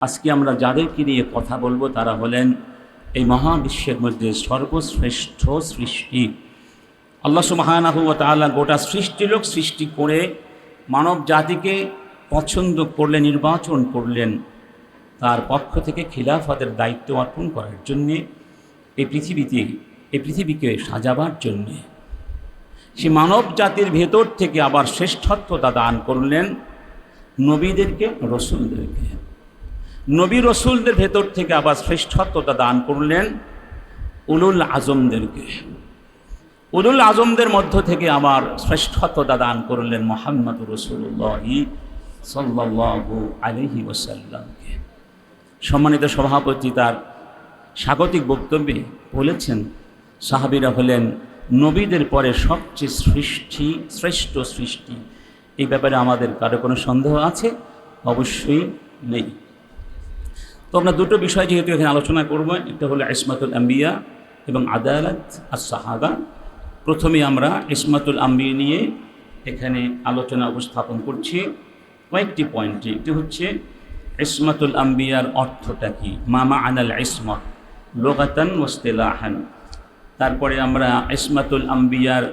আজকে আমরা যাদেরকে নিয়ে কথা বলবো তারা হলেন এই মহাবিশ্বের মধ্যে সর্বশ্রেষ্ঠ সৃষ্টি। আল্লাহ সুবহানাহু ওয়া তাআলা গোটা সৃষ্টিলোক সৃষ্টি করে মানব জাতিকে পছন্দ করলেন, নির্বাচন করলেন তার পক্ষ থেকে খিলাফতের দায়িত্ব অর্পণ করার জন্যে, এই পৃথিবীকে সাজাবার জন্যে। সে মানব জাতির ভেতর থেকে আবার শ্রেষ্ঠত্বতা দান করলেন নবীদেরকে, রসুলদেরকে। নবী রসুলদের ভেতর থেকে আবার শ্রেষ্ঠত্বতা দান করলেন উলুল আজমদেরকে। উলুল আজমদের মধ্য থেকে আবার শ্রেষ্ঠত্বতা দান করলেন মুহাম্মদ রাসূলুল্লাহ সাল্লাল্লাহু আলাইহি ওয়াসাল্লামকে। সম্মানিত সভাপতি তার স্বাগতিক বক্তব্যে বলেছেন, সাহাবীরা হলেন নবীদের পরে সবচেয়ে শ্রেষ্ঠ সৃষ্টি। এই ব্যাপারে আমাদের কারো কোনো সন্দেহ আছে? অবশ্যই নেই। তো আমরা দুটো বিষয় যেহেতু এখানে আলোচনা করব, একটা হলো ইসমাতুল আম্বিয়া এবং আদালাত আস সাহাবা। প্রথমে আমরা ইসমাতুল আম্বিয়া নিয়ে এখানে আলোচনা উপস্থাপন করছি কয়েকটি পয়েন্টে। একটি হচ্ছে ইসমাতুল আম্বিয়ার অর্থটা কি, মামা আনাল ইসমত লুগাতান ওয়া ইসতিলাহান। তারপরে আমরা ইসমাতুল আম্বিয়ার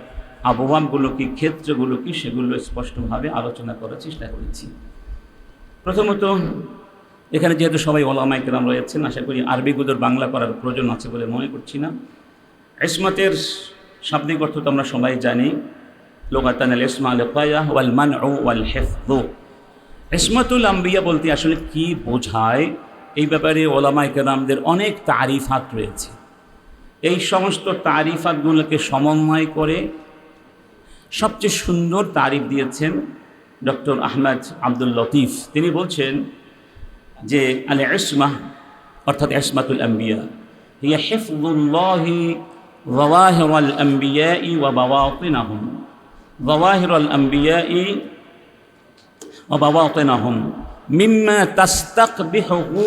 আবওয়াবগুলো কি, ক্ষেত্রগুলো কি, সেগুলো স্পষ্টভাবে আলোচনা করার চেষ্টা করেছি। প্রথমত এখানে যেহেতু সবাই ওলামায়ে কেরাম রয়েছেন, আশা করি আরবিগুলোর বাংলা করার প্রয়োজন আছে বলে মনে করছি না। ইসমাতের শাব্দিক অর্থ তো আমরা সবাই জানি, লুগাতান আল ইসমা আল ওয়াকিয়া ওয়াল মানউ ওয়াল হিফযু। ইসমাতুল আম্বিয়া বলতে আসলে কি বোঝায়, এই ব্যাপারে ওলামায়ে কেরামদের অনেক তারিফাত রয়েছে। এই সমস্ত তারিফাতগুলোকে সমন্বয় করে সবচেয়ে সুন্দর তারিফ দিয়েছেন ডক্টর আহমদ আব্দুল লতিফ। তিনি বলছেন যে আল ইসমা অর্থাৎ ইসমাতুল আম্বিয়া হিয়া হিফযুল্লাহি যাওয়াহিরাল আম্বিয়াই ওয়া বাওয়াতিনাহুম, যাওয়াহিরাল আম্বিয়াই ওয়া বাওয়াতিনাহুম মিম্মা তাস্তাকবিহুহু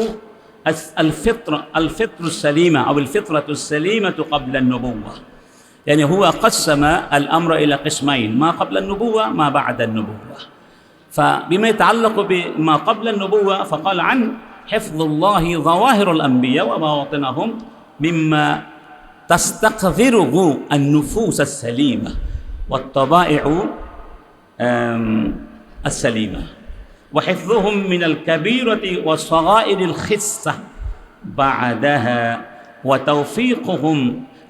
الفطرة السليمة أو الفطرة السليمة قبل النبوة. يعني هو قسم الأمر إلى قسمين، ما قبل النبوة ما بعد النبوة. فبما يتعلق بما قبل النبوة فقال عن حفظ الله ظواهر الأنبياء وبواطنهم مما تستقذره النفوس السليمة والطبائع السليمة، وحفظهم من الكبيرة والصغائر الخسة بعدها، وتوفيقهم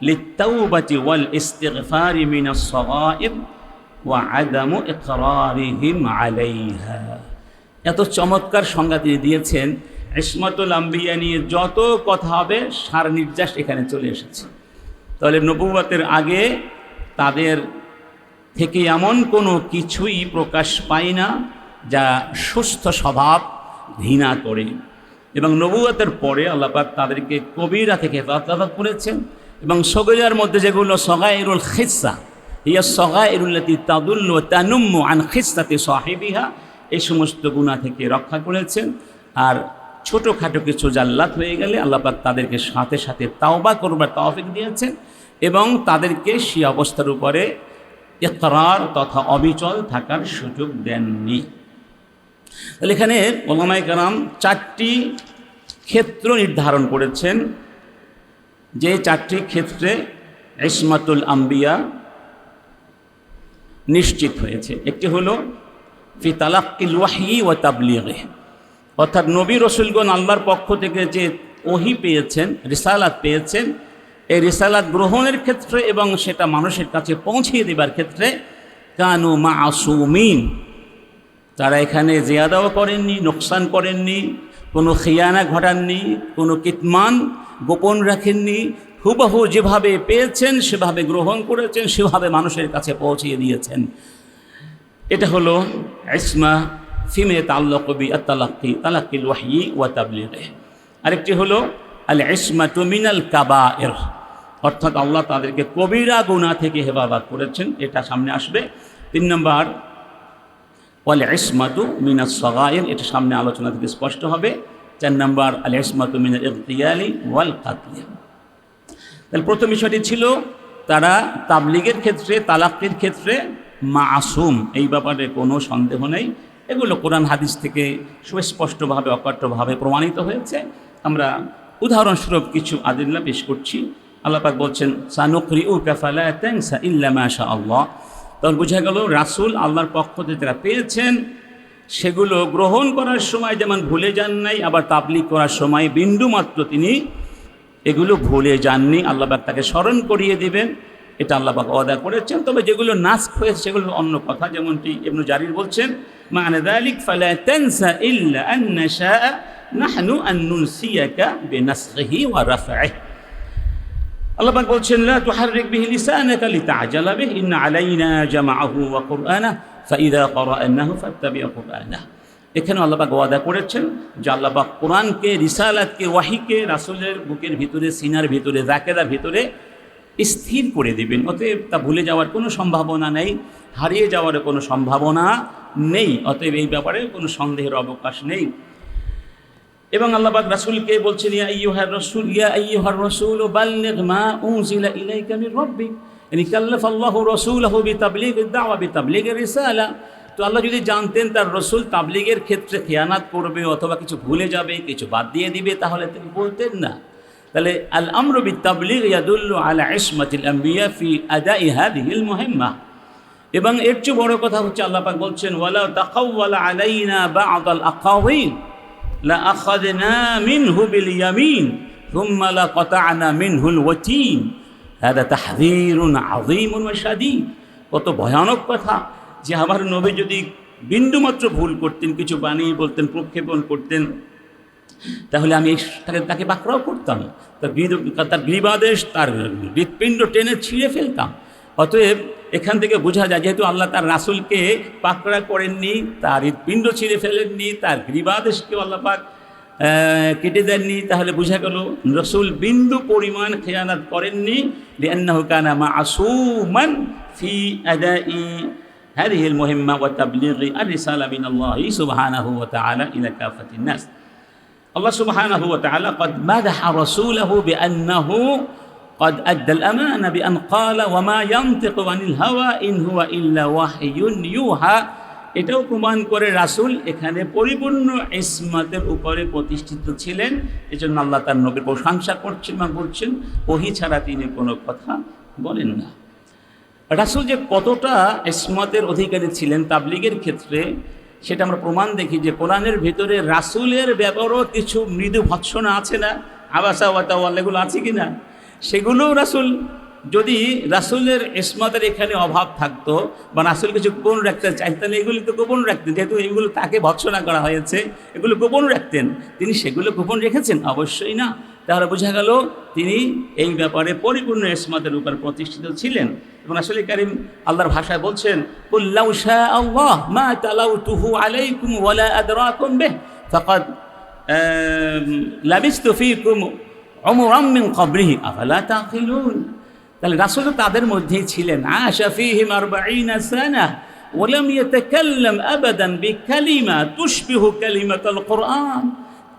للتوبة والاستغفار من الصغائر وعدم إقرارهم عليها। এত চমৎকার সংজ্ঞা তিনি দিয়েছেন। ইসমাতুল আম্বিয়া নিয়ে যত কথা হবে সার নির্যাস এখানে চলে এসেছে। তাহলে নবুয়তের আগে তাদের থেকে এমন কোনো কিছুই প্রকাশ পায় না যা সুস্থ স্বভাব ঘৃণা করে, এবং নবুয়তের পরে আল্লাহ পাক তাদেরকে কবিরা থেকে হেফাজত করেছেন, এবং সগীরার মধ্যে যেগুলো সগাইরুল খিসা হিয়া সগাইরুল্লাতী তাদুল্লু ওয়া তানুম্মু আন খিসাতি সাহিবিহা, এই সমস্ত গুনাহ থেকে রক্ষা করেছেন। আর ছোটোখাটো কিছু জাল্লাত হয়ে গেলে আল্লাহ পাক তাদেরকে সাথে সাথে তাওবা করবার তৌফিক দিয়েছেন, এবং তাদেরকে সেই অবস্থার উপরে ইকরার তথা অবিচল থাকার সুযোগ দেননি। তাহলে এখানে ওলামায়ে কেরাম চারটি ক্ষেত্র নির্ধারণ করেছেন, যে চারটি ক্ষেত্রে ইসমাতুল আম্বিয়া নিশ্চিত হয়েছে। একটি হলো ফি তালাক্কিল ওয়াহয়ি ওয়া তাবলীগিহি, অর্থাৎ নবী রসুলগণ আল্লাহর পক্ষ থেকে যে ওহী পেয়েছেন, রিসালাত পেয়েছেন, এই রিসালাত গ্রহণের ক্ষেত্রে এবং সেটা মানুষের কাছে পৌঁছিয়ে দেবার ক্ষেত্রে কানু মাসুমিন, তারা এখানে জিয়াদাও করেননি, নোকসান করেননি, কোনো খিয়ানা ঘটাননি, কোনো কিতমান গোপন রাখেননি। হুবহু যেভাবে পেয়েছেন সেভাবে গ্রহণ করেছেন, সেভাবে মানুষের কাছে পৌঁছিয়ে দিয়েছেন। এটা হলো ইসমা ফিমা ইয়াতাআল্লাকু তালাক্কিল ওয়াহয়ি ওয়া তাবলীগিহি। আরেকটি হলো আল ইসমাতু মিনাল কাবায়ের, অর্থাৎ আল্লাহ তাদেরকে কবিরা গুনাহ থেকে হেফাজত করেছেন, এটা সামনে আসবে। 3 নম্বর ওয়াল ইসমাতু মিনাস সগায়ের, এটা সামনে আলোচনা থেকে স্পষ্ট হবে। 4 নম্বর আল ইসমাতু মিনাল ইগতিয়ালি ওয়াল কাতল। তাহলে প্রথম বিষয়টি ছিল তারা তাবলীগের ক্ষেত্রে, তালাক্কির ক্ষেত্রে মাসুম, এই ব্যাপারে কোনো সন্দেহ নেই। এগুলো কোরআন হাদিস থেকে সুস্পষ্টভাবে অকাট্যভাবে প্রমাণিত হয়েছে। আমরা উদাহরণস্বরূপ কিছু আদিল্লা পেশ করছি। আল্লাহ পাক বলছেন সানুকরিউকা ফালা তানসা ইল্লা মা শা আল্লাহ। তখন বোঝা গেল রাসূল আল্লাহর পক্ষ থেকে যারা পেয়েছেন সেগুলো গ্রহণ করার সময় যেমন ভুলে যান নাই, আবার তাবলীগ করার সময় বিন্দুমাত্র তিনি এগুলো ভুলে যাননি। আল্লাহ পাক তাকে স্মরণ করিয়ে দিবেন, এটা আল্লাহ পাক ওয়াদা করেছেন। তবে যেগুলো নাসখ হয়েছে সেগুলো অন্য কথা, যেমনটি ইবনু জারির বলছেন মা'না যালিক ফালা তানসা ইল্লা আন নাশা নাহনু আন নুনসিয়াকা বিনাসখিহি ওয়া রাফ'iহি। আল্লাহ পাক বলছেন লা তুহাররিক বিহি লিসানাকা লিতা'জালা বিহি ইন্না আলাইনা জামাআহু ওয়া কুরআনাহু ফাইযা ক্বারা'নাহু ফাত্তাবি' কুরআনাহু। এখানে আল্লাহ পাক ওয়াদা করেছেন যে আল্লাহ পাক কোরআনকে, রিসালাতকে, ওয়াহিকে রাসূলের বুকের ভিতরে, সিনার ভিতরে, যাকেরার ভিতরে স্থির করে দিবেন। অতএব তা ভুলে যাওয়ার কোনো সম্ভাবনা নেই, হারিয়ে যাওয়ার কোনো সম্ভাবনা নেই। অতএব এই ব্যাপারে কোনো সন্দেহের অবকাশ নেই। এবং আল্লাহ পাক রাসূলকে বলছেন ইয়া আইয়ুহার রাসূল বাল্লিগ মা উনজিলা ইলাইকা মির রাব্বিক। ইয়ানি কাল্লাফাল্লাহু রাসূলাহু বিতাবলীগিদ দাওয়া বিতাবলীগির রিসালা। তো আল্লাহ যদি জানতেন তার রসুল তাবলীগের ক্ষেত্রে খেয়ানাত করবে অথবা কিছু ভুলে যাবে, কিছু বাদ দিয়ে দিবে, তাহলে তিনি বলতেন না। তাহলে আল আমরু বিতাবলীগ ইয়াদুল্লু আলা ইসমাতিল আম্বিয়া ফি আদাই হাযিহিল মুহিম্মাহ। এবং এর চেয়ে বড় কথা হচ্ছে আল্লাহ পাক বলছেন ওয়ালা তাকাওয়ালা আলাইনা বা'দাল আকাওয়িল লা আখাযনা মিনহু বিল ইয়ামিন থুম্মা লা কাতা'না মিনহুল ওয়াতিন হাদা তাহযীরুন আযীমুন ওয়া শাদীদ। কত ভয়ানক কথা যে আমার নবী যদি বিন্দুমাত্র ভুল করতেন, কিছু বানিয়ে বলতেন, প্রক্ষেপণ করতেন, তাহলে আমি তাকে পাকড়াও করতাম, তার গ্রীবাদেশ, তার হৃৎপিণ্ড টেনে ছিঁড়ে ফেলতাম। অতএব এখান থেকে বোঝা যায় যেহেতু আল্লাহ তার রাসূলকে পাকড়া করেননি, তার হৃৎপিণ্ড ছিঁড়ে ফেলেননি, তার গ্রীবাদেশকেও আল্লাহ পাক কেটে দেননি, তাহলে বোঝা গেল রসুল বিন্দু পরিমাণ খেয়ানাত করেননি। লিআন্নাহু কানা মা'সুমান ফি আদাই هذه المهمة وتبليغ الرسالة من الله سبحانه وتعالى إلى كافة الناس. الله سبحانه وتعالى قد مدح رسوله بأنه قد أدى الأمانة بأن قال وما ينطق عن الهوى إن هو إلا وحي يوحى। এটাও প্রমাণ করে রাসূল এখানে পরিপূর্ণ ইসমাতের উপরে প্রতিষ্ঠিত ছিলেন। এজন্য আল্লাহ তার নবীর প্রশংসা করছেন এবং বলছেন ওহী ছাড়া তিনি কোনো কথা বলেন না। রাসূল যে কতটা ইসমাতের অধিকারী ছিলেন তাবলীগের ক্ষেত্রে সেটা আমরা প্রমাণ দেখি যে কোরআনের ভিতরে রাসূলের ব্যাপারেও কিছু মৃদু ভৎসনা আছে না, আবাসা ওয়াতাওয়াল এগুলো আছে কি না, সেগুলো রাসূল যদি রাসূলের ইসমাতের এখানে অভাব থাকতো বা রাসূল কিছু গোপন রাখতে চাইতেন, এগুলি তো গোপন রাখতেন, যেহেতু এগুলো তাকে ভৎসনা করা হয়েছে এগুলো গোপন রাখতেন। তিনি সেগুলো গোপন রেখেছেন? অবশ্যই না। তাহলে বোঝা গেল তিনি এই ব্যাপারে পরিপূর্ণ ইসমাতের উপর প্রতিষ্ঠিত ছিলেন। এবং রাসূল কারীম আল্লাহর ভাষায় বলছেন কুল লাউ শা আল্লাহ মা তালাউতুহু আলাইকুম ওয়ালা আদরাকুম বিহি ফাকাদ লাবিস্তু ফীকুম উমরাম মিন ক্বাবলিহি আফালা তাকিলুন। তাহলে রাসূল তাদের মধ্যেই ছিলেন। আশা ফীহিম 40 সানা ওয়া লাম ইয়াতাকাল্লাম আবাদান বিকালিমা তুশবিহু কালিমাতাল কুরআন।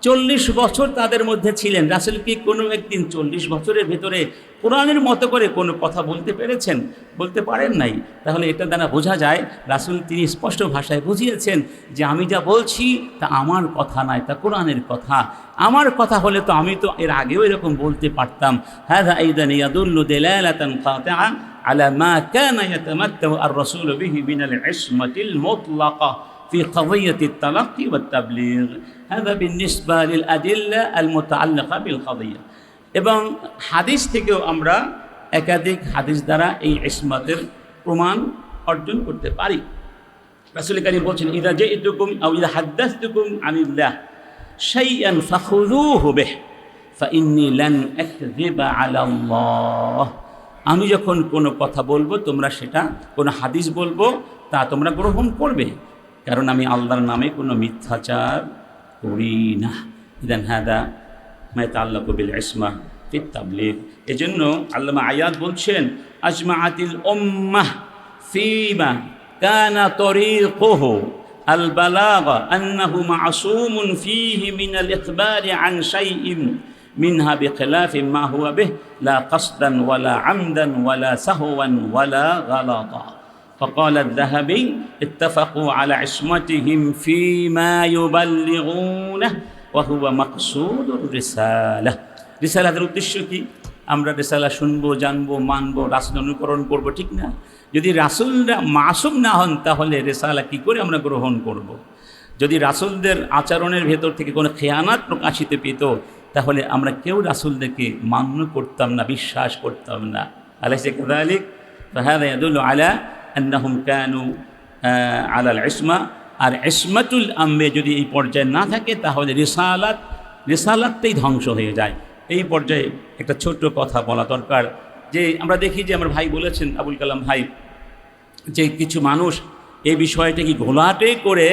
40 বছর তাদের মধ্যে ছিলেন। রাসূল কি কোনো একদিন 40 বছরের ভিতরে কোরআনের মতো করে কোনো কথা বলতে পেরেছেন? বলতে পারেন নাই। তাহলে এটা দ্বারা বোঝা যায় রাসূল তিনি স্পষ্ট ভাষায় বুঝিয়েছেন যে আমি যা বলছি তা আমার কথা নয়, তা কোরআনের কথা। আমার কথা হলে তো আমি তো এর আগেও এরকম বলতে পারতাম। হাযা আইদান ইয়াদুল্লু দালালাতান কাতিআ আলা মা কানা ইয়াতামাত্তাউ আর-রাসূল বিহি মিনাল ইসমাতিল মুতলাকা في قضية التلقي والتبليغ هذا بالنسبة للأدلة المتعلقة بالقضية। এবং হাদিস থেকেও আমরা একাধিক হাদিস দ্বারা এই ইসমাতের প্রমাণ অর্জন করতে পারি। রাসূল কারীম বলছেন ইযা জাইতুকুম আও ইযা হাদাসতুকুম আনিল্লাহ শাইআন ফাখুযুহু বিহি ফাইন্নী লান আকযিবা আলা আল্লাহ। আমি যখন কোনো কথা বলবো তোমরা সেটা কোনো হাদিস বলবো তা তোমরা গ্রহণ করবে, কারণ আমি আল্লাহর নামে কোনো মিথ্যাচার করি না। ইদান হাদা মা ইয়াতাআল্লাকু বিল ইসমা ফিত তাবলীগ। এজন্য আল্লামা আয়াত বলছেন আজমাআতিল উম্মাহ ফীমা কানা তরিকুহু আল বালাগা আন্নাহু মাসুমুন ফীহি মিনাল ইখবারি আন শাইইন মিনহা বিখিলাফি মা হুয়া বিহি লা কাসদান ওয়ালা আমদান ওয়ালা সাহওয়ান ওয়ালা গালাতা। وقال الذهبي اتفقوا على عصمتهم فيما يبلغونه وهو مقصود الرسالة রিসালাতের উদ্দেশ্য কি? আমরা রিসালা শুনবো, জানবো, মানবো, রাসূল অনুকরণ করব, ঠিক না? যদি রাসূলরা মাসুম না হন তাহলে রিসালা কি করে আমরা গ্রহণ করব? যদি রাসূলদের আচরণের ভেতর থেকে কোনো খেয়ানাত প্রকাশিত পেত তাহলে আমরা কেউ রাসূলদেরকে মান্য করতাম না, বিশ্বাস করতাম না। আলাইসা কাযালিক? ফাহাযা ইয়াদুল্লু আলা আন্নাহুম কানু আলাল ইসমা। আর ইসমাতুল আম্বে যদি এই পর্যায়ে না থাকে তাহলে রিসালাতটাই ধ্বংস হয়ে যায়। এই পর্যায়ে একটা ছোট্ট কথা বলা দরকার, যে আমরা দেখি যে আমার ভাই বলেছেন, আবুল কালাম ভাই, যে কিছু মানুষ এই বিষয়টাকে ঘোলাটে করে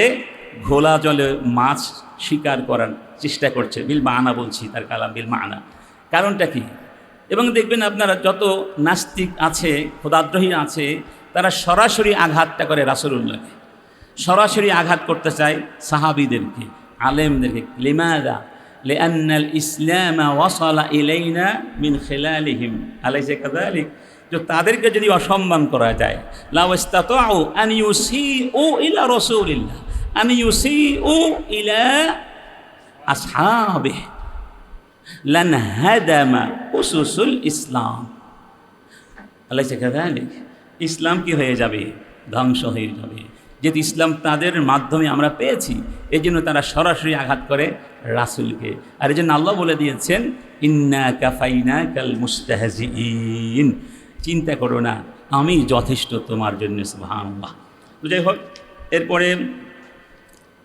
ঘোলা জলে মাছ শিকার করার চেষ্টা করছে। বিল মানা বলছি, তার কালাম বিল মানা। কারণটা কি? এবং দেখবেন আপনারা যত নাস্তিক আছে, খোদাদ্রোহী আছে, তারা সরাসরি আঘাতটা করে রাসূলুল্লাহকে, সরাসরি আঘাত করতে চায় সাহাবীদেরকে, আলেমদেরকে। লিমাযা? লিআন্নাল ইসলাম ওয়াসালা ইলাইনা মিন খিলালিহিম। আলাইসা কাযালিক? যে তাদেরকে যদি অসম্মান করা যায়, লাউ ইসতাতাউ আন ইউসিউ ইলা রাসূলিল্লাহ আন ইউসিউ ইলা আসহাবিহি লানহাদামা উসুসুল ইসলাম। আলাইসা কাযালিক? ইসলাম কি হয়ে যাবে? ধ্বংস হয়ে যাবে। যেহেতু ইসলাম তাদের মাধ্যমে আমরা পেয়েছি, এই জন্য তারা সরাসরি আঘাত করে রাসূলকে। আর এই জন্য আল্লাহ বলে দিয়েছেন, ইন্না কাফাইনাকাল মুস্তাহজিঈন, চিন্তা করো না, আমি যথেষ্ট তোমার জন্য। সুবহানাল্লাহ। তো যাই হোক, এরপরে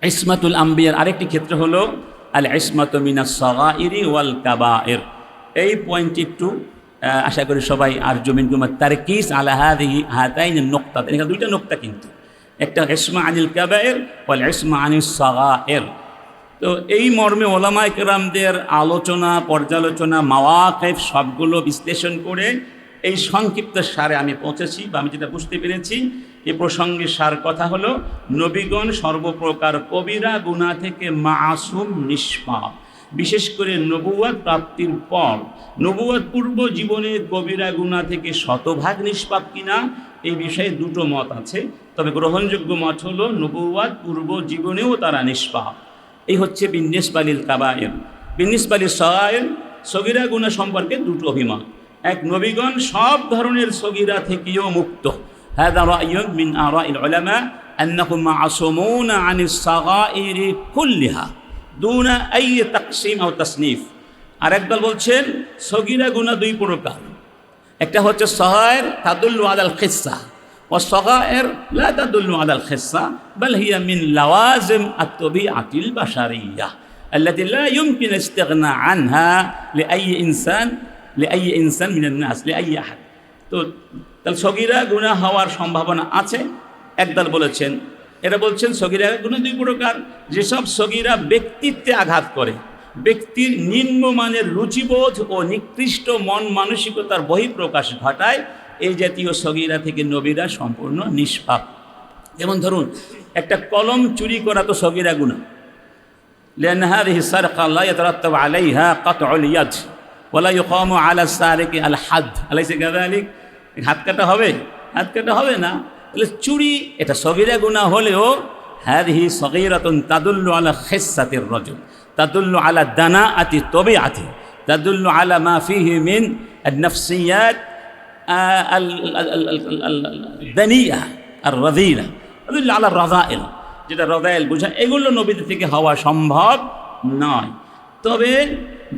ইসমাতুল আম্বিয়ার আরেকটি ক্ষেত্র হলো আল ইসমাতু মিনাস সাগাইরি ওয়াল কাবায়ের। এই পয়েন্টটি একটু আশা করি সবাই আর জমিন কুমার তারকিস আলা হাতাইন নোক্তা। এখানে দুইটা নোক্তা, কিন্তু একটা ইসমা আনিল কাবায়ের ওয়াল ইসমা আনিস সাগায়ের। তো এই মর্মে ওলামায়ে কেরামদের আলোচনা, পর্যালোচনা, মাওয়াকিফ সবগুলো বিশ্লেষণ করে এই সংক্ষিপ্ত সারে আমি পৌঁছেছি, বা আমি যেটা বুঝতে পেরেছি এ প্রসঙ্গে সার কথা হলো, নবীগণ সর্বপ্রকার কবিরা গুনাহ থেকে মাসুম, নিষ্পাপ। বিশেষ করে নবুয়ত প্রাপ্তির পর, নবুয়ত পূর্ব জীবনে কবিরা গুনাহ থেকে শতভাগ নিষ্পাপ কিনা এই বিষয়ে দুটো মত আছে। তবে গ্রহণযোগ্য মত হলো নবুয়ত পূর্ব জীবনেও তারা নিষ্পাপ। এই হচ্ছে বিন্নিসবা লিল কাবায়ের। বিন্নিসবা লিস সাগায়ের, সগীরা গুনাহ সম্পর্কে দুটো অভিমত। এক, নবীগণ সব ধরনের সগীরা থেকেও মুক্ত। হাযা রায়ুন মিন আরাইল উলামা আন্নাহুম মাসুমুনা আনিস সাগাইরি কুল্লিহা দুনা আই তাকসিম আও তাসনিফ। আরেকদল বলছেন সগীরা গুনাহ দুই প্রকার, একটা হচ্ছে সাগায়ের তাদুল্লু আলাল খিসসা, ওয়া সাগায়ের লা তাদুল্লু আলাল খিসসা বাল হিয়া মিন লাওয়াজিম আত-তাবিআতিল বাশারিয়্যাহ আল্লাতী লা ইউমকিন ইস্তিগনা আনহা লিআই ইনসান মিনান নাস, লিআই আহাদ। তো তাহলে সগীরা গুনাহ হওয়ার সম্ভাবনা আছে। একদল বলেছেন, এরা বলছেন সগীরা গুনাহ দুই প্রকার। যেসব সগীরা ব্যক্তিত্বে আঘাত করে, ব্যক্তির নিম্নমানের রুচিবোধ ও নিকৃষ্ট মন মানসিকতার বহিঃপ্রকাশ ঘটায়, এই জাতীয় সগীরা থেকে নবীরা সম্পূর্ণ নিষ্পাপ। যেমন ধরুন, একটা কলম চুরি করা তো সগীরা গুনাহ, লিআন্না হাযিহি সারকা লা ইয়াতারাত্তাবু আলাইহা কাতউল ইয়াদ ওয়ালা ইউকামু আলা সারিকি আল হাদ। আলাইসা কাযালিক? হাত কাটা হবে? হাত কাটা হবে না। তাহলে চুরি এটা সগীরা গুনাহ হলেও হাযিহি সগীরাতুন তাদুল্লু আলা খিসসাতির রাজুল, তাদুল্লু আলা দানাআতি তাবিআতি, তাদুল্লু আলা মা ফীহি মিন আন-নাফসিয়াত আল-দানিয়া আর-রাযীলা, তাদুল্লু আলা রাযাইল, যেটা রাযাইল বোঝায়, এগুলো নবীদের থেকে হওয়া সম্ভব নয়। তবে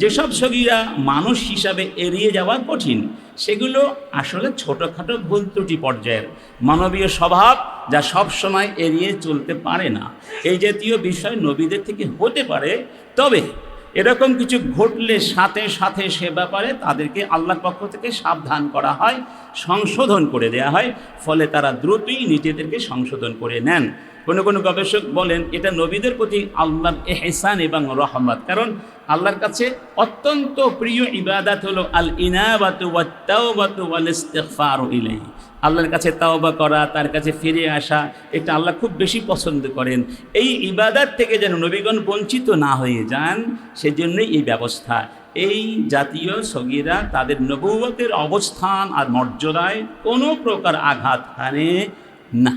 যেসব সগীরা মানুষ হিসাবে এড়িয়ে যাওয়া কঠিন, সেগুলো আসলে ছোটোখাটো ভুল ত্রুটি পর্যায়ের মানবীয় স্বভাব, যা সব সময় এড়িয়ে চলতে পারে না। এই জাতীয় বিষয় নবীদের থেকে হতে পারে। তবে এরকম কিছু ঘটলে সাথে সাথে সে ব্যাপারে তাদেরকে আল্লাহর পক্ষ থেকে সাবধান করা হয়, সংশোধন করে দেয়া হয়, ফলে তারা দ্রুতই নিজেদেরকে সংশোধন করে নেন। কোনো কোনো গবেষক বলেন এটা নবীদের প্রতি আল্লাহর ইহসান এবং রহমত। কারণ আল্লাহর কাছে অত্যন্ত প্রিয় ইবাদত হলো আল ইনাবাতু ওয়াত তাওবাতু ওয়াল ইস্তিগফারু ইলাইহি। আল্লাহর কাছে তাওবা করা, তার কাছে ফিরে আসা, এটা আল্লাহ খুব বেশি পছন্দ করেন। এই ইবাদত থেকে যেন নবীগণ বঞ্চিত না হয়ে যান, সেজন্যই এই ব্যবস্থা। এই জাতীয় সগীরা তাদের নবুয়তের অবস্থান আর মর্যাদায় কোনো প্রকার আঘাত হানে না।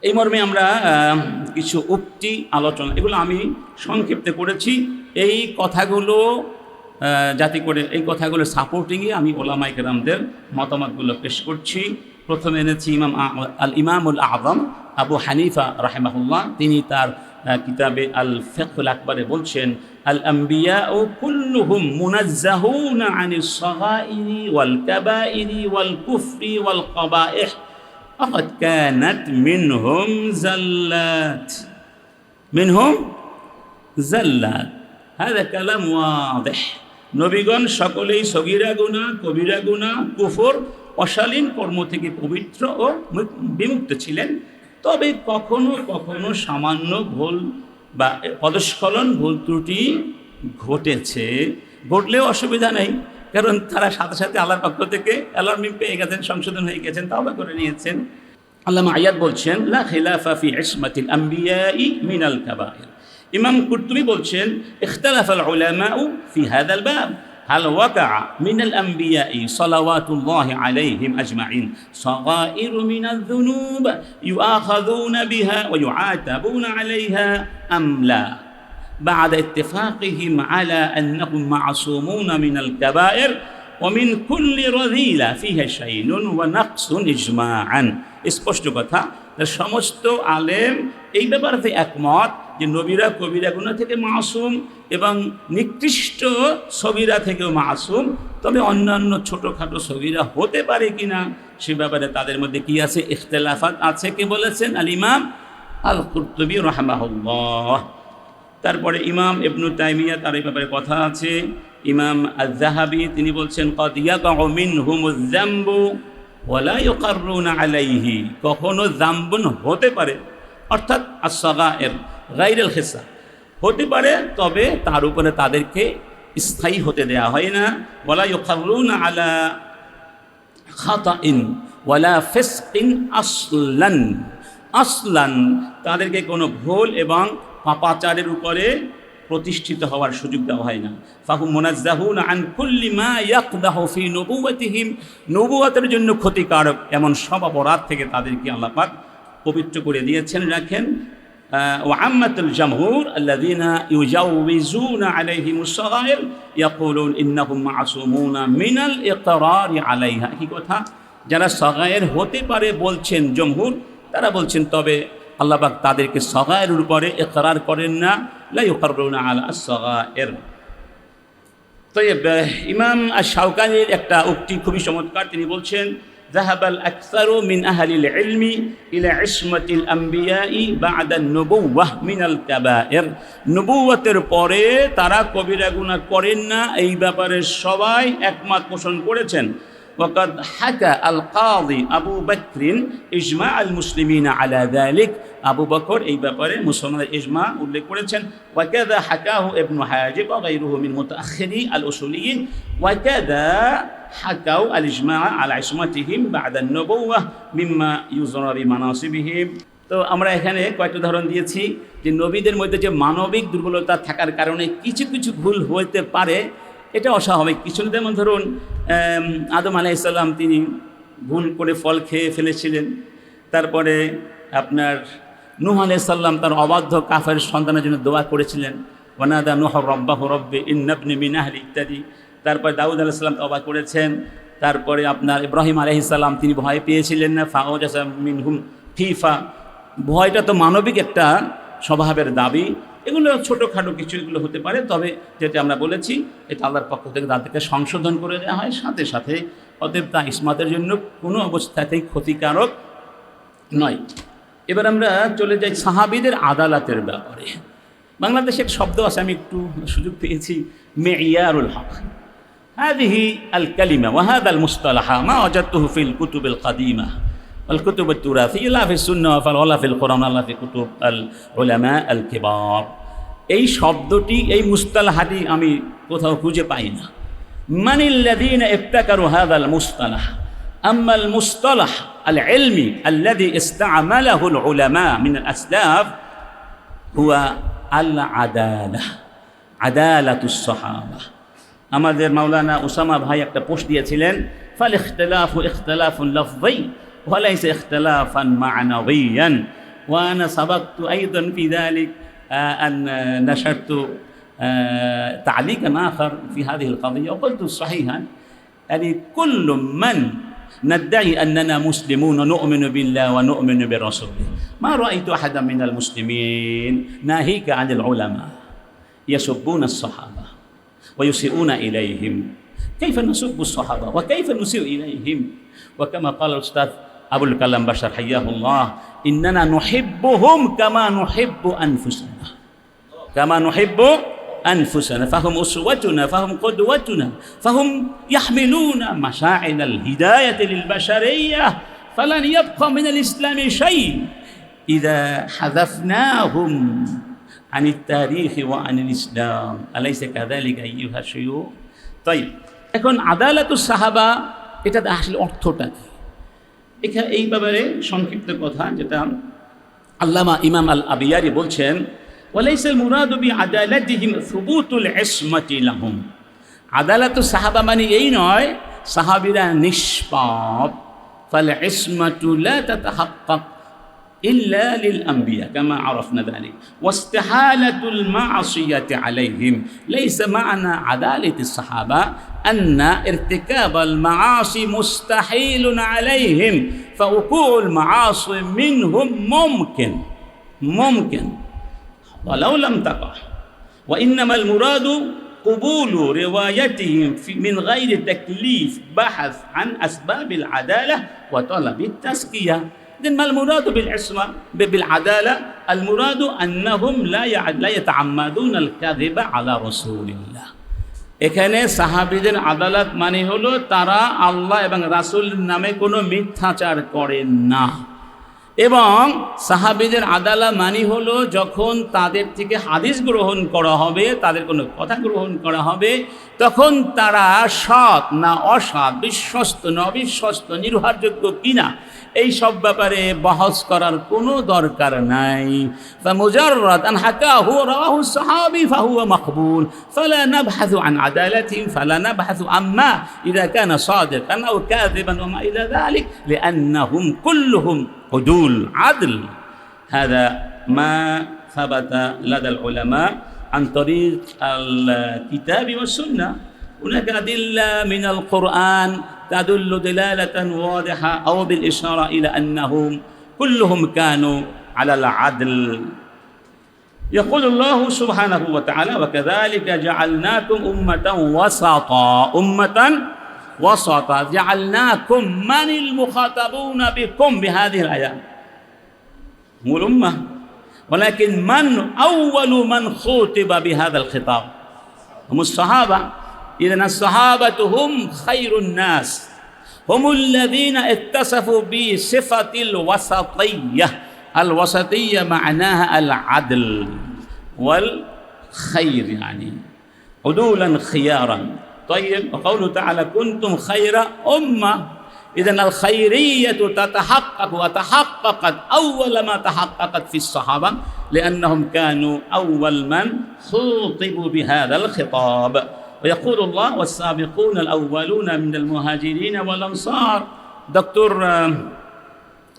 এই মর্মে আমরা কিছু উক্তি আলোচনা, এগুলো আমি সংক্ষিপ্ত করেছি। এই কথাগুলো যাতে করে এই কথাগুলো সাপোর্টিংয়ে আমি ওলামায়ে কেরামদের মতামতগুলো পেশ করছি। প্রথমে এনেছি ইমামুল আযম আবু হানিফা রাহিমাহুল্লাহ। তিনি তার কিতাবে আল ফিকহুল আকবরে বলছেন, আল আম্বিয়াউ কুল্লুহুম মুনাজ্জাহুনা আনিস সাগাইরি ওয়াল কাবাইরি ওয়াল কুফরি ওয়াল কাবাইহ ফাকাদ কানাত মিনহুম জাল্লাত। হাযা কালাম ওয়াদিহ। নবীগণ সকলেই সগীরা গুনাহ, কবিরা গুনাহ, কুফর, অশালীন কর্ম থেকে পবিত্র ও বিমুক্ত ছিলেন। তবে কখনো কখনো সামান্য ভুল বা পদস্খলন, ভুল ত্রুটি ঘটেছে। ঘটলেও অসুবিধা নেই, কারণ তারা সাথে সাথে আল্লাহর পক্ষ থেকে অ্যালার্মিং পেয়ে গেছেন, সংশোধন হয়ে গেছেন, তাওবা করে নিয়েছেন। আল্লামা আয়াত বলছেন, লা খিলাফা ফি ইসমাতিল আম্বিয়াই মিনাল কাবাইর। ইমাম কুরতুবী বলছেন, ইখতালাফাল উলামাউ ফি হাযাল বাব هل وقع من الأنبياء صلوات الله عليهم أجمعين صغائر من الذنوب يؤاخذون بها ويعاتبون عليها أم لا بعد اتفاقهم على أنهم معصومون من الكبائر ومن كل رذيلة فيها شيء ونقص إجماعا। স্পষ্ট কথা, সমস্ত আলেম এই ব্যাপারে একমত যে নবীরা কবিরা গুনাহ থেকে মাসুম এবং নিকৃষ্ট সগীরা থেকেও মাসুম। তবে অন্যান্য ছোটোখাটো সগীরা হতে পারে কিনা সে ব্যাপারে তাদের মধ্যে কি আছে, ইখতিলাফাত আছে। কে বলেছেন? আল ইমাম আল কুরতুবী রাহিমাহুল্লাহ। তারপরে ইমাম ইবনু তাইমিয়া, তার এই ব্যাপারে কথা আছে। ইমাম আয-যাহাবী তিনি বলছেন, ক্বাদ ইয়াকাউ মিনহুমুয যামবু ওয়ালা ইউকাররুনা আলাইহি। কখনো যামবুন হতে পারে, অর্থাৎ আস-সাগায়ের গায়রুল হিসা হতে পারে, তবে তার উপরে তাদেরকে স্থায়ী হতে দেয়া হয় না। ওয়ালা ইউকাররুনা আলা খাতাইন ওয়ালা ফিসকিন আসলান তাদেরকে কোনো ভুল এবং পাপাচারের উপরে প্রতিষ্ঠিত হওয়ার সুযোগ দেওয়া হয় না। ফাহুম মুনাজ্জাহুন আন কুল্লি মা ইয়াকদাহু ফি নবুওয়াতিহিম। নবুওয়াতের জন্য ক্ষতিকারক এমন সব অপরাধ থেকে তাদেরকে আল্লাহ পাক পবিত্র করে দিয়েছেন, রাখেন। ওয়া আম্মাতুল জামহুর আল্লাযীনা ইউজাউযুনা আলাইহিমুস সাগায়ের ইয়াকুলুন ইন্নাহুম মাসুমুনা মিনাল ইকরারি আলাইহা। কি কথা, যারা সাগায়ের হতে পারে বলছেন জমহুর, তারা বলছেন তবে আল্লাহ পাক তাদেরকে সাগায়ের উপরে ইকরার করেন না, লা ইউকাররুনা আলা আস-সাগায়ের। তাইব ইমাম আশ-শাওকানির একটা উক্তি খুবই চমৎকার। তিনি বলছেন, যাহাবাল আকসারু মিন আহলিল ইলমি ইলা ইসমাতিল আম্বিয়াই বা'দান নুবুওয়াহ মিনাল কাবায়ের। নবুওয়াতের পরে তারা কবিরা গুনাহ করেন না, এই ব্যাপারে সবাই একমত পোষণ করেছেন। وقد حكى القاضي أبو بكر إجماع المسلمين على ذلك। আবু বকর এই ব্যাপারে মুসলমানদের ইজমা উল্লেখ করেছেন। وكذا حكاه ابن حاجب وغيره من متأخري الأصوليين وكذا حكوا الإجماع على عصمتهم بعد النبوة مما يزرى بمناصبهم। তো আমরা এখানে কয়েকটা উদাহরণ দিয়েছি যে নবীদের মধ্যে যে মানবিক দুর্বলতা থাকার কারণে কিছু কিছু ভুল হতে পারে, এটা অস্বাভাবিক কিছু না। যেমন ধরুন আদম আলাইহিস সালাম, তিনি ভুল করে ফল খেয়ে ফেলেছিলেন। তারপরে আপনার নূহ আলাইহিস সালাম তার অবাধ্য কাফের সন্তানের জন্য দোয়া করেছিলেন, ওয়ানাদা নূহু রাব্বাহু রাব্বি ইন্নাবনি মিন আহলি ইত্যাদি। তারপরে দাউদ আলাইহিস সালাম তওবা করেছেন। তারপরে আপনার ইব্রাহিম আলাইহিস সালাম, তিনি ভয় পেয়েছিলেন না, ফাওজাসা মিনহুম ফিফা। ভয়টা তো মানবিক একটা স্বভাবের দাবি। এগুলো ছোটোখাটো কিছু এগুলো হতে পারে, তবে যেটা আমরা বলেছি এটা আল্লাহর পক্ষ থেকে তাদেরকে সংশোধন করে দেওয়া হয় সাথে সাথে। অতএব তা ইসমাতের জন্য কোনো অবস্থাতেই ক্ষতিকারক নয়। এবার আমরা চলে যাই সাহাবীদের আদালতের ব্যাপারে। বাংলাদেশে এক শব্দ আছে, আমি একটু সুযোগ পেয়েছি, মেয়ারুল হক। হাদিহি আল কালিমা ওয়া হাদাল মুসতালাহা মা ওয়াজাদতুহু ফিল কুতুবিল কাদিমা الكتب التراثية لا في السنة ولا في القرآن ولا في كتب العلماء الكبار। এই শব্দটি, এই মুস্তালাহটি আমি কোথাও খুঁজে পাই না। মানিল্লাযীনা ইবতাকারু হাযাল মুস্তালাহ। আম্মা আল মুস্তালাহ আল ইলমি আল্লাযী ইসতা'মালাহু আল উলামা মিন আল আসলাফ হুয়া আল আদালাহ, আদালাতুস সাহাবা। আমাদের মাওলানা উসামা ভাই একটা পোস্ট দিয়েছিলেন, ফাল ইখতিলাফু ইখতিলাফুল লাফযি وليس اختلافا معنويا. وأنا سبقت أيضا في ذلك أن نشرت تعليقا آخر في هذه القضية وقلت صحيحا يعني كل من ندعي أننا مسلمون ونؤمن بالله ونؤمن برسوله ما رأيت أحدا من المسلمين ناهيك عن العلماء يسبون الصحابة ويسيئون إليهم. كيف نسب الصحابة وكيف نسيء إليهم؟ وكما قال الأستاذ أبو الكلام بشر حياه الله إننا نحبهم كما نحب أنفسنا، كما نحب أنفسنا، فهم أسوتنا، فهم قدوتنا، فهم يحملون مشاعر الهداية للبشرية، فلن يبقى من الإسلام شيء إذا حذفناهم عن التاريخ وعن الإسلام. أليس كذلك أيها الشيوخ؟ طيب এখন আদালাতুস সাহাবা এটা আসলে অর্থটা কি? এই ব্যাপারে সংক্ষিপ্ত কথা যেটা আল্লামা ইমাম আল আবিয়ারি বলছেন ওয়ালাইসা আল মুরাদু বিআদালাতিহিম সুবুতুল ইসমাতি লাহুম। আদালাতুস সাহাবা মানে এই নয় সাহাবীরা নিষ্পাপ, ফাল ইসমাতু লা তাতাহাক্কাক إلا للأنبياء كما عرفنا ذلك، واستحالة المعصية عليهم. ليس معنى عدالة الصحابة أن ارتكاب المعاصي مستحيل عليهم، فوقوع المعاصي منهم ممكن ولو لم تقع، وإنما المراد قبول روايتهم من غير تكليف بحث عن أسباب العدالة وطلب التزكية. ما المراد بالعصمة بالعدالة؟ المراد أنهم لا يتعمدون الكذب على رسول الله। এখানে সাহাবীদের আদালত মানে হলো তারা আল্লাহ এবং রাসূলের নামে কোনো মিথ্যাচার করেন না, এবং সাহাবীদের আদালত মানে হলো যখন তাদের থেকে হাদিস গ্রহণ করা হবে, তাদের কোনো কথা গ্রহণ করা হবে, তখন তারা সৎ না অসৎ, বিশ্বস্ত না অবিশ্বস্ত, নির্ভরযোগ্য কিনা এই সব ব্যাপারে বহস করার কোনো দরকার নাই। فمجرد أن حكاه رواه الصحابي فهو مقبول، فلا نبحث عن عدالتهم، فلا نبحث عما إذا كان صادقا أو كاذبا وما إلى ذلك، لأنهم كلهم عدول عدل. هذا ما ثبت لدى العلماء عن طريق الكتاب والسنة. هناك أدلة من القرآن تدل دلالة واضحة أو بالإشارة إلى أنهم كلهم كانوا على العدل. يقول الله سبحانه وتعالى وكذلك جعلناكم أمة وسطا. جعلناكم من المخاطبون بكم بهذه الآيات؟ هم الأمة، ولكن من أول من خاطب بهذا الخطاب؟ هم الصحابة. إذن الصحابة هم خير الناس، هم الذين اتصفوا بصفة الوسطية. الوسطية معناها العدل والخير، يعني عدولا خيارا. طيب وقوله تعالى كنتم خير أمة. إذن الخيرية تتحقق وتحققت أول ما تحققت في الصحابة، لأنهم كانوا أول من خاطبوا بهذا الخطاب. ويقول الله والسابقون الأولون من المهاجرين والأنصار. دكتور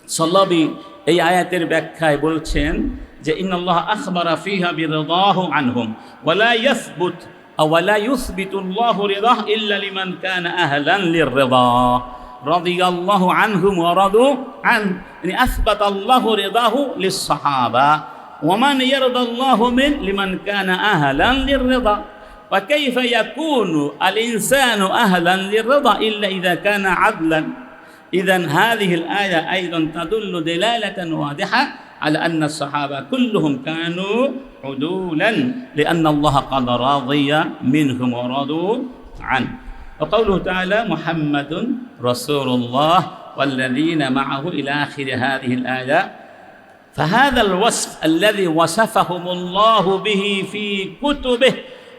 صلابي এই আয়াতের ব্যাখ্যায় বলছেন যে ইন্নাল্লাহ আখবারা ফিহা বিরিদাহু আনহুম ওয়ালা ইয়াসবুত ওয়ালা ইউসবিতু আল্লাহু রিদাহ ইল্লা লিমান কানা আহলান লিররিদা রাদিয়াল্লাহু আনহুম ওয়া রাদু আন। يعني اثبت الله رضاه للصحابه ومن يرضى الله من لمن كان اهلا للرضا. وكيف يكون الإنسان أهلا للرضا إلا إذا كان عدلا؟ إذن هذه الآية أيضا تدل دلالة واضحة على أن الصحابة كلهم كانوا عدولا، لأن الله قد راضي منهم ورضوا عنه. وقوله تعالى محمد رسول الله والذين معه إلى آخر هذه الآية. فهذا الوصف الذي وصفهم الله به في كتبه،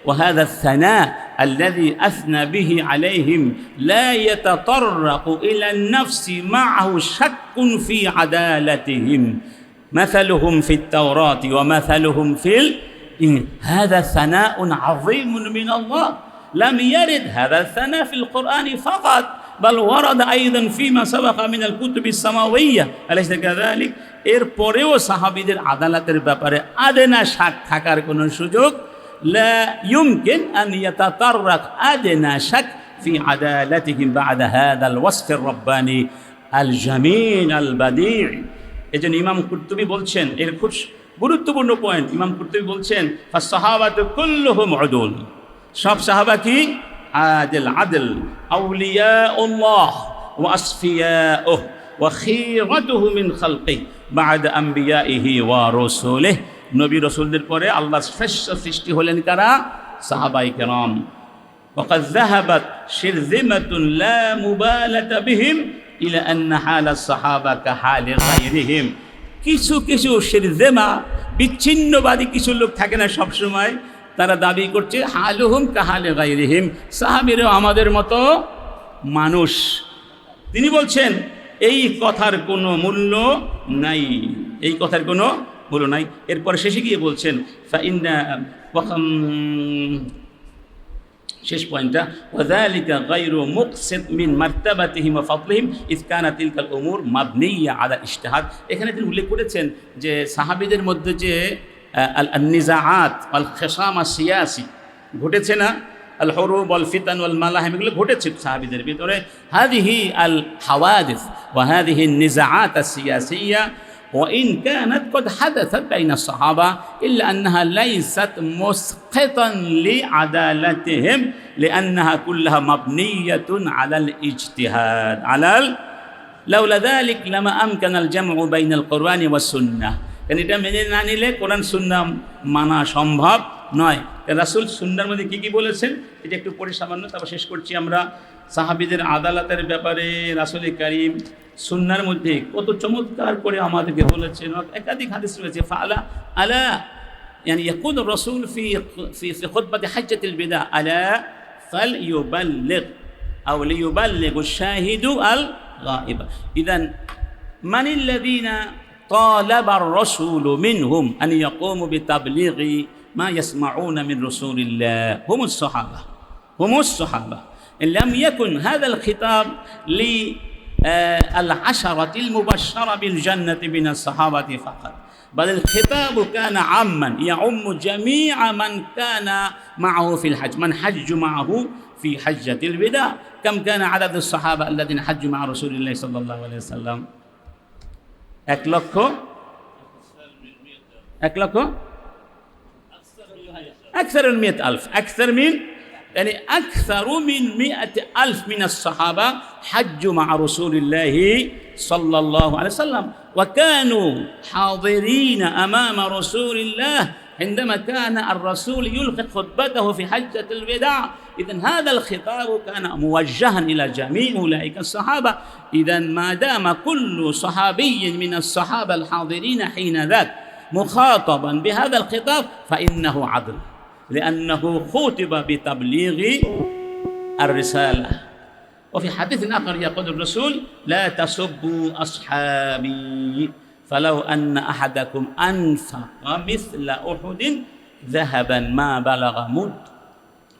وهذا الثناء الذي أثنى به عليهم لا يتطرق إلى النفس معه شك في عدالتهم. مثلهم في التوراة ومثلهم في هذا ثناء عظيم من الله. لم يرد هذا الثناء في القرآن فقط، বাল ওয়ারাদা আইদান ফিমা সাবাকা মিনাল কুতুবিস সামাওয়িয়্যা আলাইসা কাযালিক। এরপরেও সাহাবীদের আদালতের ব্যাপারে আদেনা শাক থাকার কোনো সুযোগ লা ইউমকিন আন ইয়াতাতাররাক আদনা শাক ফি আদালাতিহিম বা'দা হাযাল ওয়াসফির রাব্বানি আল জামিল আল বাদি'। এজন্য ইমাম কুরতুবী বলছেন, এর খুব গুরুত্বপূর্ণ পয়েন্ট, ইমাম কুরতুবী বলছেন ফাস-সাহাবাতু কুল্লুহুম উদুল, সব সাহাবা কি আদিল, আদল, আউলিয়াউল্লাহ ওয়া আসফিয়াউহ ওয়া খীরাতুহু মিন খালকিহি বা'দা আম্বিয়াইহি ওয়া রাসূলিহি। নবী রাসূলদের পরে আল্লাহর শ্রেষ্ঠ সৃষ্টি হলেন কারা? সাহাবায়ে কেরাম। وقد ذهبت شرذمة لا مبالاة بهم إلى أن حال الصحابة كحال غيرهم। কিছু কিছু শিরজেমা বিচ্ছিন্নবাদী কিছু লোক থাকে না সবসময়, তারা দাবি করছে হালুহুম কাহালে গায়রিহিম, সাহাবীরাও আমাদের মতো মানুষ। তিনি বলছেন এই কথার কোনো মূল্য নাই, এই কথার কোনো মূল্য নাই। এরপরে শেষে গিয়ে বলছেন ফাইন্না শেষ পয়েন্টটা ওয়াযালিকা গায়রু মুকসিদ মিন মারতাবাতিহিম ওয়া ফাদলিহিম ইয কানাত তিলকাল উমুর মাবনিয়্যা আলা ইজতিহাদ। এখানে তিনি উল্লেখ করেছেন যে সাহাবীদের মধ্যে যে আল নিজাআত আল খিসাম সিয়াসি ঘটেছে না, আল হুরুব আল ফিতান ওয়াল মালাহিম, এগুলো ঘটেছে সাহাবীদের ভিতরে। হাদিহি আল হাওয়াদিস ওয়া হাদিহি নিজাআত সিয়াসিয়্যা وإن كانت قد حدثت بين الصحابة إلا أنها ليست مسقطا لعدالتهم لأنها كلها مبنية على الاجتهاد لولا ذلك لما أمكن الجمع بين القرآن والسنة। কারণ এটা মেনে না নিলে কোরআন সুন্নাহ মানা সম্ভব নয়। রাসূল সুন্নাহর মধ্যে কী কী বলেছেন এটা একটু পড়ে সামান্য তারপর শেষ করছি আমরা। সাহাবীদের আদালতের ব্যাপারে রাসূল কারীম সুন্নাহর মধ্যে কত চমৎকার করে আমাদেরকে বলেছেন। একাধিক হাদিস রয়েছে ফালা আলা يعني يقول الرسول في خطبة حجة الوداع ألا فليبلغ أو ليبلغ الشاهد الغائب. إذن من الذين طالب الرسول منهم أن يقوموا بتبليغ ما يسمعون من رسول الله؟ هم الصحابة، هم الصحابة. إن لم يكن هذا الخطاب للعشرة المبشرة بالجنة من الصحابة فقط، بل الخطاب كان عاما يعم جميع من كان معه في الحج، من حج معه في حجة الوداع. كم كان عدد الصحابة الذين حجوا مع رسول الله صلى الله عليه وسلم؟ 1 লক্ষ 1 লক্ষ أكثر من 100,000، أكثر من يعني أكثر من 100,000 من الصحابة حجوا مع رسول الله صلى الله عليه وسلم، وكانوا حاضرين أمام رسول الله عندما كان الرسول يلقي خطبته في حجة الوداع. إذن هذا الخطاب كان موجها إلى جميع أولئك الصحابة. إذن ما دام كل صحابي من الصحابة الحاضرين حين ذاك مخاطبا بهذا الخطاب فإنه عدل، لأنه خُطب بتبليغ الرسالة. وفي حديث آخر يقول الرسول لا تسبوا أصحابي فلو أن أحدكم أنفق مثل أحد ذهبا ما بلغ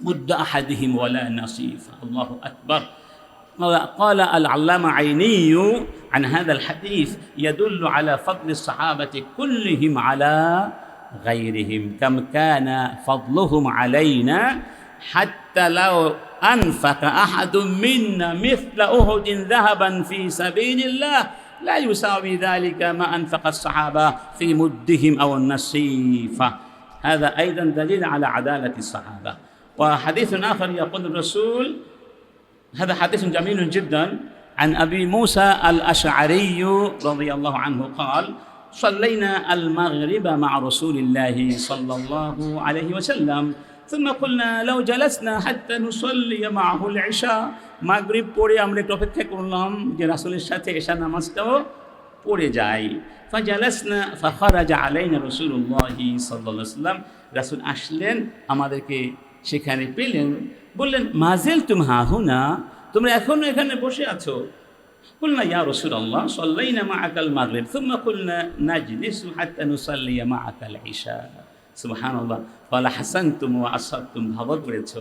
مد أحدهم ولا نصيفا. الله أكبر. قال العلامة عيني عن هذا الحديث يدل على فضل الصحابة كلهم على غيرهم، كم كان فضلهم علينا حتى لو أنفق أحد منا مثل أحد ذهبا في سبيل الله لا يساوي ذلك ما أنفق الصحابة في مدهم أو النصيفة. هذا أيضا دليل على عدالة الصحابة. وحديث آخر يقول الرسول، هذا حديث جميل جدا، عن أبي موسى الأشعري رضي الله عنه قال صلينا المغرب مع رسول الله صلى الله عليه وسلم ثم قلنا لو جلسنا حتى نصلي معه العشاء। মাগরিব পড়ে আমরা একটু অপেক্ষা করলাম যে রাসূলের সাথে এশা নামাজটাও পড়ে যাই। ফাজালাসনা ফাখারাজা আলাইনা রাসূলুল্লাহি সাল্লাল্লাহু আলাইহি ওয়াসাল্লাম, রাসূল আসলেন, আমাদেরকে সেখানে পেলেন, বললেন মাজিলতুম হাহুনা, তোমরা এখনো এখানে বসে আছো? قلنا يا رسول الله صلينا معك المغرب ثم قلنا نجلس حتى نصلي معك العشاء। সুবহানাল্লাহ। قال حسنتم وأصبتم, ভালো করেছো।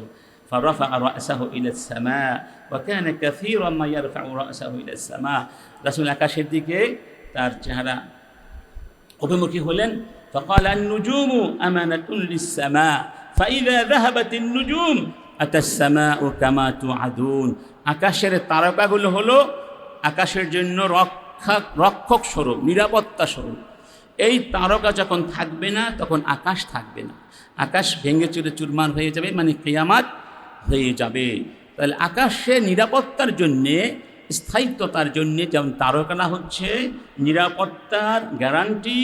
فرفع رأسه إلى السماء وكان كثيرا ما يرفع رأسه إلى السماء রাসূল আকাশের দিকে তার চেহারা অভিমুখী হলেন فقال النجوم أمانة للسماء فإذا ذهبت النجوم أتى السماء كما توعدون আকাশের তারকাগুলো হলো আকাশের জন্য রক্ষক স্বরূপ, নিরাপত্তা স্বরূপ। এই তারকা যখন থাকবে না তখন আকাশ থাকবে না, আকাশ ভেঙে চুরে চুরমার হয়ে যাবে, মানে কিয়ামত হয়ে যাবে। তাহলে আকাশে নিরাপত্তার জন্যে, স্থায়িত্বতার জন্যে যেমন তারকাটা হচ্ছে নিরাপত্তার গ্যারান্টি।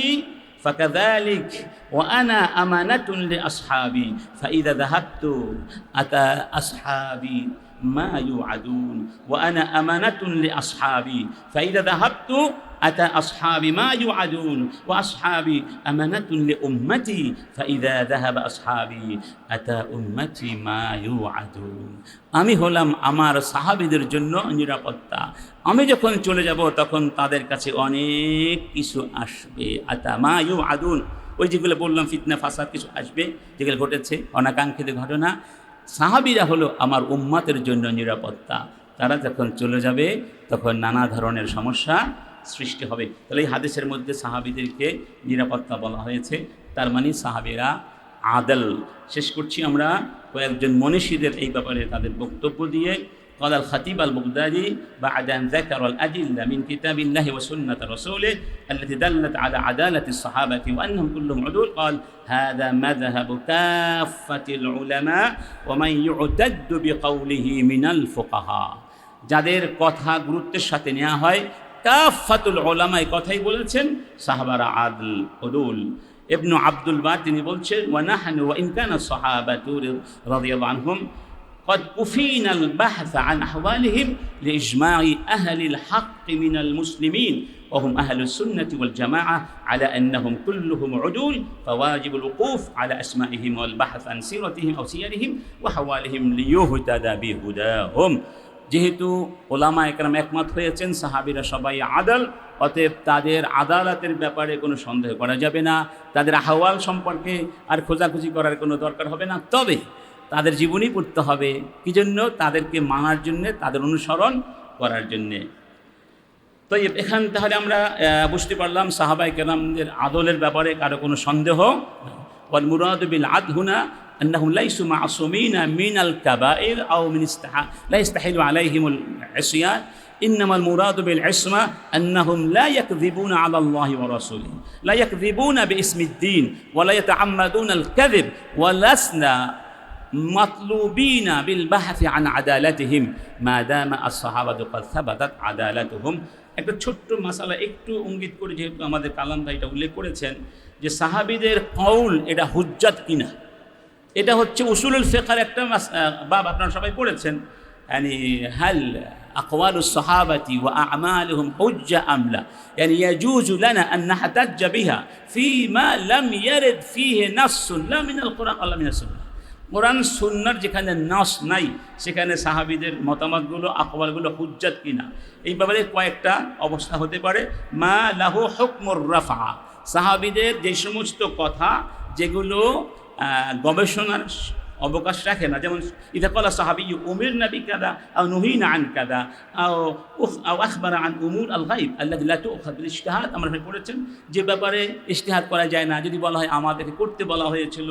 فكذلك وأنا أمانة لأصحابي فإذا ذهبت أتى أصحابي ما يوعدون وأنا أمانة لأصحابي فإذا ذهبت أتى أصحابي ما يوعدون وأصحابي أمانة لأمتي فإذا ذهب أصحابي أتى أمتي ما يوعدون আমি হলাম আমার সাহাবীদের জন্য নিরাপত্তা। আমি যখন চলে যাব তখন তাদের কাছে অনেক কিছু আসবে। আতা মা ইউআদুন, ওই যেগুলো বললাম ফিতনা ফাসাদ কিছু আসবে, যেগুলো ঘটেছে অনাকাঙ্ক্ষিত ঘটনা। সাহাবীরা হলো আমার উম্মতের জন্য নিরাপত্তা। তারা যখন চলে যাবে তখন নানা ধরনের সমস্যা সৃষ্টি হবে। তাহলে এই হাদিসের মধ্যে সাহাবীদেরকে নিরাপত্তা বলা হয়েছে, তার মানে সাহাবীরা আদল। শেষ করছি আমরা কয়েকজন মনীষীদের এই ব্যাপারে তাদের বক্তব্য দিয়ে। قال الخطيب البغدادي بعد أن ذكر الأدلة من كتاب الله وسنة رسوله التي دلت على عدالة الصحابة وأنهم كلهم عدول قال هذا مذهب كافة العلماء ومن يعتد بقوله من الفقهاء যাদের কথা গুরুত্বের সাথে নেওয়া হয় কাফাতুল উলামা এই কথাই বলেছেন সাহাবারা আদল উদুল। ইবনু আব্দুল বার তিনি বলছেন ওয়া নাহনু ওয়া ইন কানা সাহাবাতু রাদিয়াল্লাহু আনহুম قد كفينا البحث عن أحوالهم لإجماع أهل الحق من المسلمين وهم أهل السنة والجماعة على أنهم كلهم عدول فواجب الوقوف على أسمائهم والبحث عن سيرتهم أو سيرهم وحوالهم ليهتدى بهداهم যেহেতু ওলামা একরাম একমত হয়েছেন সাহাবীরা সবাই আদল, অতএব তাদের আদালতের ব্যাপারে কোনো সন্দেহ করা যাবে না, তাদের আহওয়াল সম্পর্কে আর খোঁজাখুঁজি করার কোনো দরকার হবে না। তবে তাদের জীবনী পড়তে হবে কি জন্য? তাদেরকে মানার জন্যে, তাদের অনুসরণ করার জন্যে। তো এখান তাহলে আমরা বুঝতে পারলাম সাহাবায়ে কেরামদের আদলের ব্যাপারে কারো কোনো সন্দেহ। ওয়াল মুরাদু বিল আদল হুনা أنهم ليسوا معصومين من الكبائر أو من لا يستحيل عليهم العصيان إنما المراد بالعصمة أنهم لا يكذبون على الله ورسوله لا يكذبون باسم الدين ولا يتعمدون الكذب ولسنا مطلوبين بالبحث عن عدالتهم ما دام الصحابة قد ثبتت عدالتهم একটা ছোট্ট মাসালা একটু ইঙ্গিত করে, যেহেতু আমাদের কালাম ভাই এটা উল্লেখ করেছেন যে সাহাবীদের কওল এটা হুজ্জাত কিনা, এটা হচ্ছে উসুলুল ফিকহের একটা বাব, আপনারা সবাই পড়েছেন। يعني هل أقوال الصحابة وأعمالهم حجة أم لا؟ يعني يجوز لنا أن نحتج بها فيما لم يرد فيه نص لا من القرآن ولا من السنة। কোরআন সুন্নাহর যেখানে নাস নাই সেখানে সাহাবীদের মতামতগুলো আকওয়ালগুলো হুজ্জাত কিনা, এই ব্যাপারে কয়েকটা অবস্থা হতে পারে। মা লাহু হুকমুর রাফা, সাহাবীদের যে সমস্ত কথা যেগুলো গবেষণার অবকাশ রাখে না, যেমন ইদা ক্বালা সাহাবিয়্যু উমিরনা বিকাযা আও নুহিনা আন কাযা আও আখবারা আন উমুর আল গায়ব আল্লাতী লা তু'খাযু বিল ইজতিহাদ। আমরা পড়েছেন যে ব্যাপারে ইজতিহাদ করা যায় না, যদি বলা হয় আমাদেরকে করতে বলা হয়েছিল,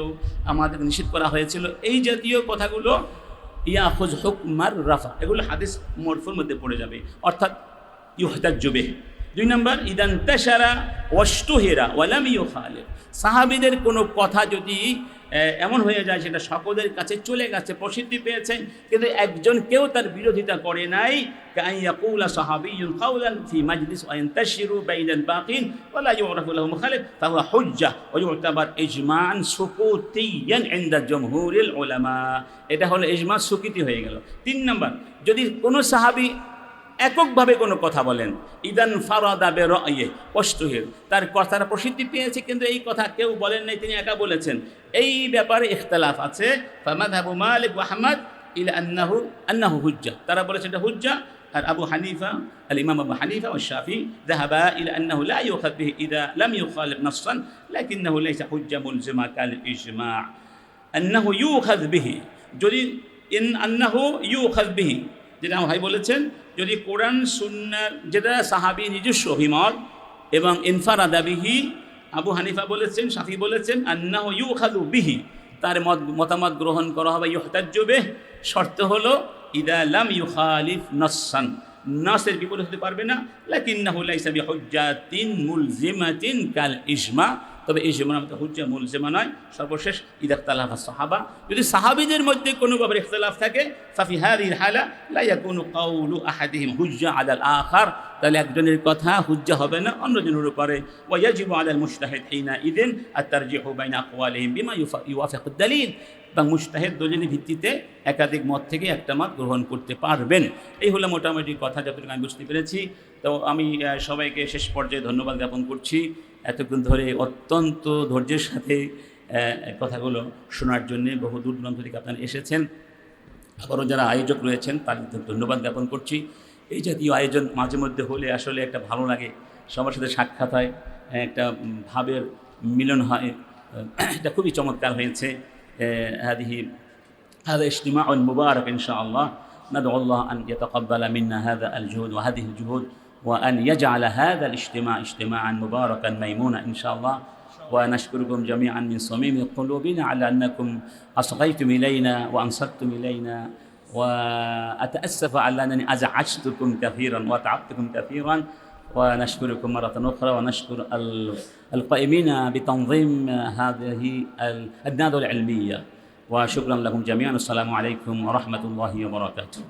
আমাদেরকে নিষেধ করা হয়েছিল, এই জাতীয় কথাগুলো ইয়াখুয হুকমার রাফা, এগুলো হাদিস মারফুর মধ্যে পড়ে যাবে, অর্থাৎ ইউহতাজ্জু বিহি। 2 নম্বর ইদান তাশারা ওয়াশতুহিরা ওয়া লাম ইউখালিফ, সাহাবীদের কোনো কথা যদি এমন হয়ে যায় সেটা সকলের কাছে চলে গেছে, প্রসিদ্ধি পেয়েছে, কিন্তু একজন কেউ তার বিরোধিতা করে নাই। কান ইয়াকুলা সাহাবিয়্যুন কাওলান ফি মাজলিস ওয়া ইয়ানতাশিরু বাইনাল বাকিন ওয়া লা ইউরাফু লাহু মুখালিফ ফাহুয়া হুজ্জাহ ওয়া ইউতাবার ইজমান সুকুতিয়ান ইনদা জমহুরিল উলামা, এটা হলো ইজমা সুকুতি হয়ে গেল। 3 নম্বর, যদি কোনো সাহাবী এককভাবে কোনো কথা বলেন, ইদান ফারাদা বিরাইহি ওয়াশতুহির, তার কথার প্রসিদ্ধি পেয়েছে কিন্তু এই কথা কেউ বলেন নাই, তিনি একা বলেছেন, এই ব্যাপারে ইখতিলাফ আছে। ফামাযহাবু মালিক ওয়া আহমদ ইলা আন্নাহু হুজ্জা, তারা বলেছেন এটা হুজ্জা। আর আবু হানিফা, আল ইমাম আবু হানিফা ওয়া শাফিঈ যাহাবা ইলা আন্নাহু লা ইউখায বিহি ইযা লাম ইউখালিফ নাসসান লাকিন্নাহু লাইসা হুজ্জা মুলজিমা কাল ইজমা আন্নাহু ইউখায বিহি। যদি ইন আন্নাহু ইউখায বিহি, যেটা আমার ভাই বলেছেন, যদি কোরআন সুন্নাহ যেটা সাহাবী নিজস্ব অভিমত এবং ইনফারাদা বিহি, আবু হানিফা বলেছেন, শাফি বলেছেন আন্নাহু ইউখাযু বিহি, তার মতামত গ্রহণ করা হবে, ইউহতাজ্জু বিহি, শর্ত হলো ইদা লাম ইউখালিফ নাসসান, নাসের বিপরীত হতে পারবে না, লাকিন্নাহু লাইসা বিহুজ্জাতিন মুলজিমাতিন কাল ইজমা, তবে ইজমার মতো হুজ্জা মুলজিমা নয়। সর্বশেষ ইদা ইখতালাফা সাহাবা, যদি সাহাবীদের মধ্যে কোনো ব্যাপারে ইখতিলাফ থাকে, ফাফি হাযিহিল হালা লা ইয়াকুনু কাউলু আহাদিহিম হুজ্জা আলাল আখার, তাহলে একজনের কথা হুজ্জা হবে না অন্যজনের উপরে। ওয়া ইয়াজিবু আলাল মুজতাহিদ হিনা ইযিন আত-তারজিহু বাইনা আকওয়ালিহিম বিমা ইউওয়াফিকুদ দালিল, এবং মুজতাহিদ দলিলের ভিত্তিতে একাধিক মত থেকে একটা মত গ্রহণ করতে পারবেন। এই হলো মোটামুটি কথা, যতটুকু আমি বুঝতে পেরেছি। তো আমি সবাইকে শেষ পর্যায়ে ধন্যবাদ জ্ঞাপন করছি এতক্ষণ ধরে অত্যন্ত ধৈর্যের সাথে কথাগুলো শোনার জন্যে। বহু দূর দূরান্ত থেকে আপনারা এসেছেন, আবারও যারা আয়োজক রয়েছেন তাদের ধন্যবাদ জ্ঞাপন করছি। এই জাতীয় আয়োজন মাঝে মধ্যে হলে আসলে একটা ভালো লাগে, সবার সাথে সাক্ষাৎ হয়, একটা ভাবের মিলন হয়, এটা খুবই চমৎকার হয়েছে। هذا اجتماع مبارك إن شاء الله، ندعو الله أن يتقبل منا هذا الجهود وهذه الجهود، وأن يجعل هذا الاجتماع اجتماعا مباركا ميمونا إن شاء الله. ونشكركم جميعا من صميم قلوبنا على أنكم أصغيتم إلينا وأنصتم إلينا، وأتأسف على أنني أزعجتكم كثيرا وتعبتكم كثيرا، ونشكركم مرة أخرى، ونشكر القائمين بتنظيم هذه الندوة العلمية، وشكرا لكم جميعا. السلام عليكم ورحمة الله وبركاته.